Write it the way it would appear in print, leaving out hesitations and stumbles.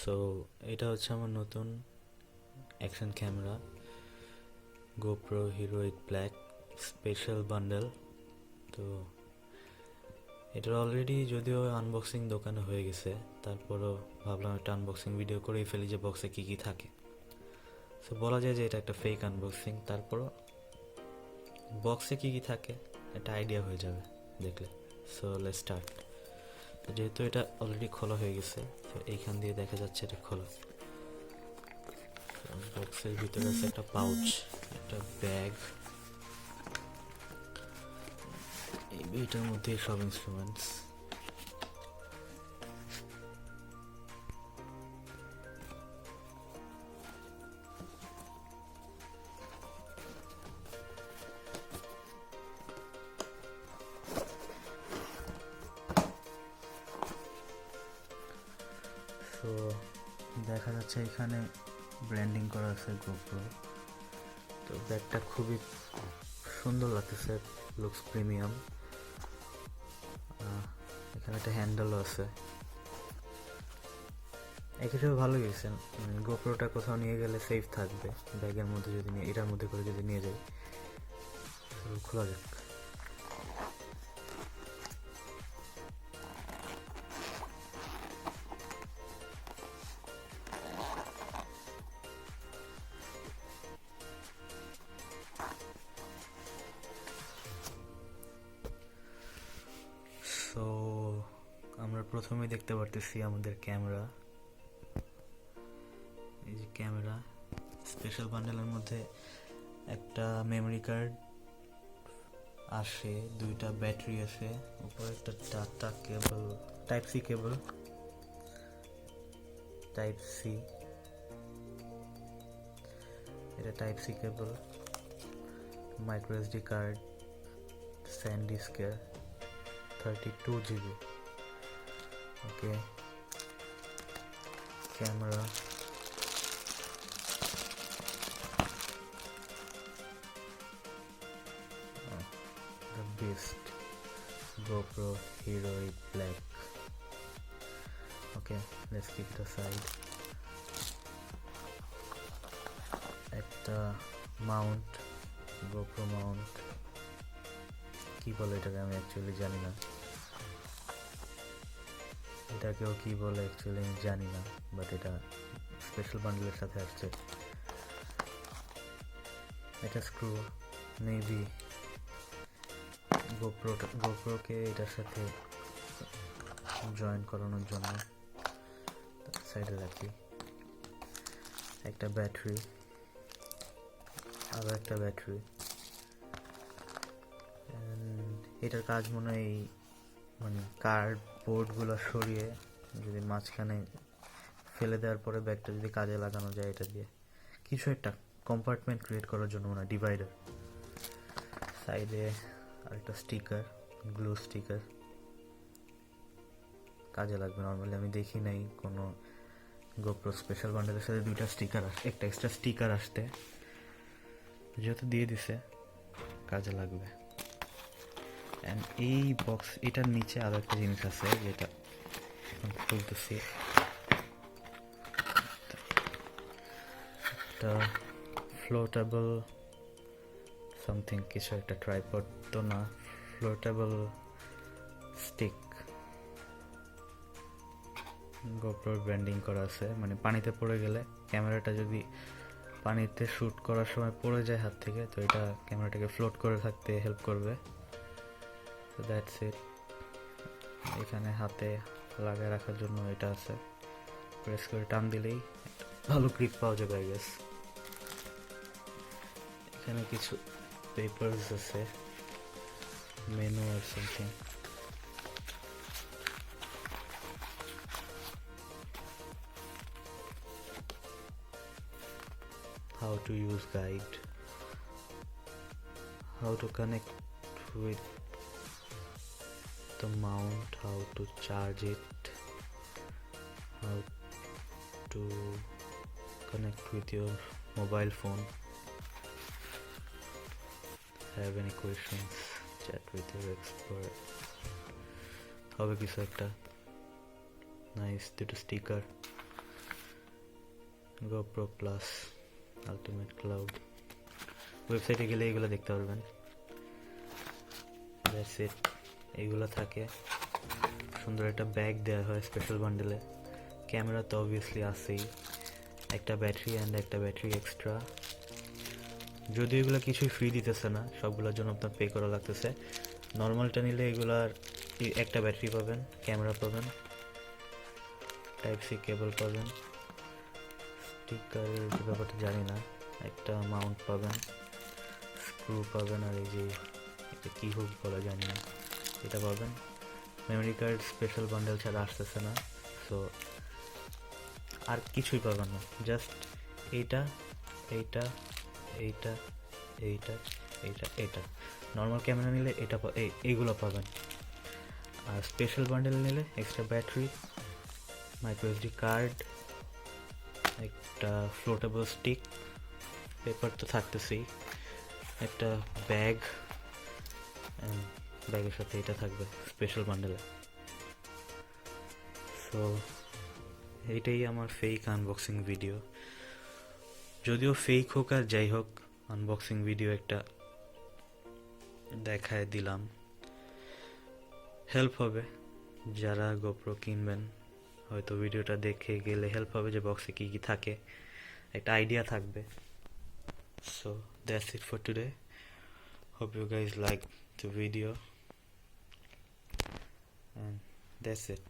So এটা হচ্ছে আমার নতুন action camera GoPro Hero 8 Black special bundle. তো এটার অলরেডি যদিও আনবক্সিং দোকানে হয়ে গেছে, তারপরও ভাবলাম একটা আনবক্সিং ভিডিও করেই ফেলি যে বক্সে কী কী থাকে। সো বলা যায় যে এটা একটা ফেক আনবক্সিং, তারপরও বক্সে কী কী থাকে একটা আইডিয়া হয়ে যাবে দেখলে। So let's start. তো যেহেতু এটা অলরেডি খোলা হয়ে গেছে, তো এইখান দিয়ে দেখা যাচ্ছে এটা খোলা। বক্সের ভিতরে আছে একটা পাউচ, একটা ব্যাগ, এইটার মধ্যে সব ইনস্ট্রুমেন্টস। তো দেখা যাচ্ছে এখানে ব্র্যান্ডিং করা আছে GoPro। তো ব্যাগটা খুবই সুন্দর লাগতেছে, লুকস প্রিমিয়াম। এখানে একটা হ্যান্ডেলও আছে, এক হিসেবে ভালো গেছে। GoProটা কোথাও নিয়ে গেলে সেফ থাকবে ব্যাগের মধ্যে, যদি এটার মধ্যে করে যদি নিয়ে যাই। খোলা যাক। সো আমরা প্রথমে দেখতে পারতেছি আমাদের ক্যামেরা। এই যে ক্যামেরা স্পেশাল বান্ডেলের মধ্যে একটা মেমরি কার্ড আসে, দুইটা ব্যাটারি আছে, উপরে একটা data cable, type C cable, type C, এটা type C cable, micro SD card, স্যান্ডিস্কের 32 GB। Okay, camera, the best GoPro Hero 8 Black. Okay, let's keep it aside. একটা মাউন্ট, GoPro মাউন্ট, কি বলে এটাকে আমি অ্যাকচুয়ালি জানি না, এটাকেও কি বলে অ্যাকচুয়ালি আমি জানি না, বাট এটা স্পেশাল বান্ডেলের সাথে আসছে। এটা স্ক্রু, মেবি গোপ্রোকে এটার সাথে জয়েন করানোর জন্য। সাইডে রাখি একটা ব্যাটারি, আরও একটা ব্যাটারি। এটার কাজ মনে হয় মানে কার্ডবোর্ডগুলো সরিয়ে যদি মাঝখানে ফেলে দেওয়ার পরে ব্যাগটা যদি কাজে লাগানো যায়, এটা দিয়ে কিছু একটা কম্পার্টমেন্ট ক্রিয়েট করার জন্য মনে হয়, ডিভাইডার। সাইডে আরেকটা স্টিকার, গ্লু স্টিকার, কাজে লাগবে নর্মালি। আমি দেখি নাই কোনো GoPro স্পেশাল বান্ডেলের সাথে দুইটা স্টিকার একটা এক্সট্রা স্টিকার আসতে, যেহেতু দিয়ে দিছে কাজে লাগবে। অ্যান্ড এই বক্স, এটার নিচে আরও একটা জিনিস আছে যেটা খুলতেছি, একটা ফ্লোটেবল সামথিং, কিছু একটা, ট্রাইপড তো না, ফ্লোটেবল স্টিক। GoPro ব্র্যান্ডিং করা আছে, মানে পানিতে পড়ে গেলে ক্যামেরাটা যদি পানিতে শ্যুট করার সময় পড়ে যায় হাত থেকে, তো এটা ক্যামেরাটাকে ফ্লোট করে থাকতে হেল্প করবে। তো দ্যাটস ইট। এখানে হাতে লাগিয়ে রাখার জন্য এটা আছে, প্রেস করে টান দিলেই ভালো গ্রিপ পাওয়া যাবে আই গেস। এখানে কিছু পেপারস আছে, মেনু আর something. How to use guide, how to connect with the mount, how to charge it, how to connect with your mobile phone. Have any questions, chat with your expert. হবে কিছু একটা nice, দুটো sticker, GoPro Plus Ultimate Cloud, ওয়েবসাইটে গেলে এগুলো দেখতে পারবেন। That's it, এইগুলো থাকে। সুন্দর একটা ব্যাগ দেওয়া হয় স্পেশাল বান্ডেলে। ক্যামেরা তো অবভিয়াসলি আছেই, একটা ব্যাটারি অ্যান্ড একটা ব্যাটারি এক্সট্রা। যদিও এগুলো কিছুই ফ্রি দিতেছে না, সবগুলোর জন্য আপনার পে করা লাগতেছে। নর্মালটা নিলে এগুলার একটা ব্যাটারি পাবেন, ক্যামেরা পাবেন, টাইপ সি কেবল পাবেন, স্টিকারের যে ব্যাপারটা জানি না, একটা মাউন্ট পাবেন, স্ক্রু পাবেন, আর এই যে এটা কী হোক বলা জানি না, এটা পাবেন। মেমোরি কার্ড স্পেশাল বান্ডেল ছাড়া আসতেছে না, সো আর কিছুই পাবেন না। জাস্ট এইটা এইটা এইটা এইটা এইটা এটা। নর্মাল ক্যামেরা নিলে এটা এইগুলো পাবেন। আর স্পেশাল বান্ডেল নিলে extra battery, micro SD card, একটা ফ্লোটেবল স্টিক, পেপার তো থাকতেছেই, একটা ব্যাগ, ব্যাগের সাথে এটা থাকবে স্পেশাল বান্ডেলে। সো এইটাই আমার ফেক আনবক্সিং ভিডিও। যদিও ফেক হোক আর যাই হোক, আনবক্সিং ভিডিও একটা দেখায় দিলাম, হেল্প হবে যারা গোপ্রো কিনবেন। হয়তো ভিডিওটা দেখে গেলে হেল্প হবে যে বক্সে কী কী থাকে, একটা আইডিয়া থাকবে। So that's it for today, hope you guys like the video, and that's it.